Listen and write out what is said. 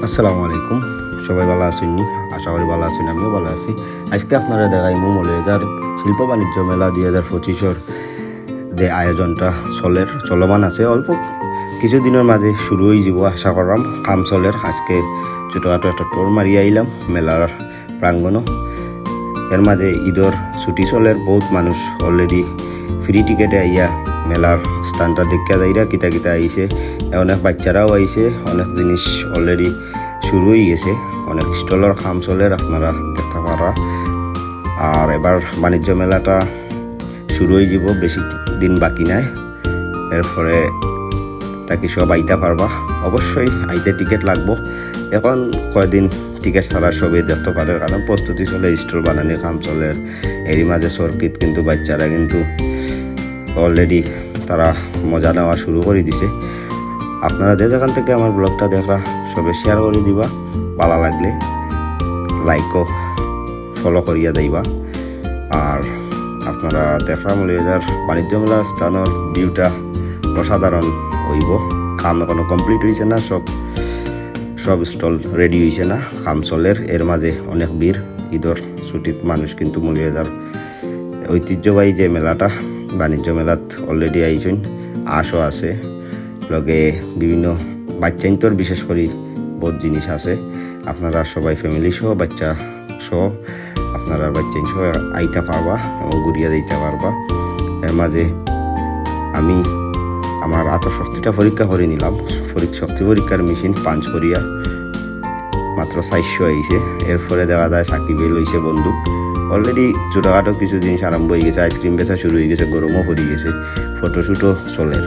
আসসালামু আলাইকুম। সবাই ভালো আছেননি? আশা করি ভালো আছেন, আমিও ভালো আছি। আজকে আপনারা দেখাই মৌলভীবাজার শিল্প বাণিজ্য মেলা 2025 যে আয়োজনটা চলমান আছে, অল্প কিছুদিনের মাঝে শুরু হয়ে যাব আশা করলাম। কাম চলের আজকে ছোটোখাটো একটা টোর মারি আইলাম মেলার প্রাঙ্গণ। এর মাঝে ঈদর ছুটি চলের বহুত মানুষ অলরেডি ফ্রি টিকেটে আইয়া মেলার স্থানটা দেখা যাইরা কিতা কিতা আইছে, অনেক বাচ্চারাও আইছে, অনেক জিনিস অলরেডি শুরু হয়ে গেছে, অনেক স্টলের কাম চলের আপনারা দেখতে পারা। আর এবার বাণিজ্য মেলাটা শুরু হয়ে যাব, বেশি দিন বাকি নাই। এরপরে তাকে সব আইতে পারবা, অবশ্যই আইতে টিকিট লাগবো। এখন কয়দিন টিকিট ছাড়া সবই দেখতে পারে, কারণ প্রস্তুতি চলে, স্টল বানানোর কাম চলে। এরই মাঝে সর্কিট কিন্তু বাচ্চারা কিন্তু অলরেডি তারা মজা নেওয়া শুরু করে দিছে। আপনারা যে যেখান থেকে আমার ব্লগটা দেখা সবে শেয়ার করে দিবা, ভালো লাগলে লাইকও ফলো করিয়া দিবা। আর আপনারা দেখা মৌলভীবাজার বাণিজ্য মেলার স্থানের ভিউটা অসাধারণ হইব। কাম এখনো কমপ্লিট হয়েছে না, সব স্টল রেডি হয়েছে না, কাম চলের। এর মাঝে অনেক ভিড়, ঈদর ছুটিত মানুষ কিন্তু মৌলভীবাজার ঐতিহ্যবাহী যে মেলাটা বাণিজ্য মেলাত অলরেডি আইছেন, আশও আছে লগে বিভিন্ন বাচ্চাইন্তর বিশেষ করে বহুত জিনিস আছে। আপনারা সবাই ফ্যামিলি সহ বাচ্চা সহ আপনারা বাচ্চাইন সহ আইতে পারবা এবং ঘুরিয়া দিতে পারবা। এর মাঝে আমি আমার আত্মশক্তিটা পরীক্ষা করে নিলাম, শক্তি পরীক্ষার মেশিন পাঞ্চ করিয়া মাত্র 400 আইছে। এরপরে দেখা যায় সাকিবেল হয়েছে বন্দুক। অলরেডি ছোটোখাটো কিছু জিনিস আরম্ভ হয়ে গেছে, আইসক্রিম বেচা শুরু হয়ে গেছে, গরমও পড়ে গেছে, ফটোশ্যুটও চলে।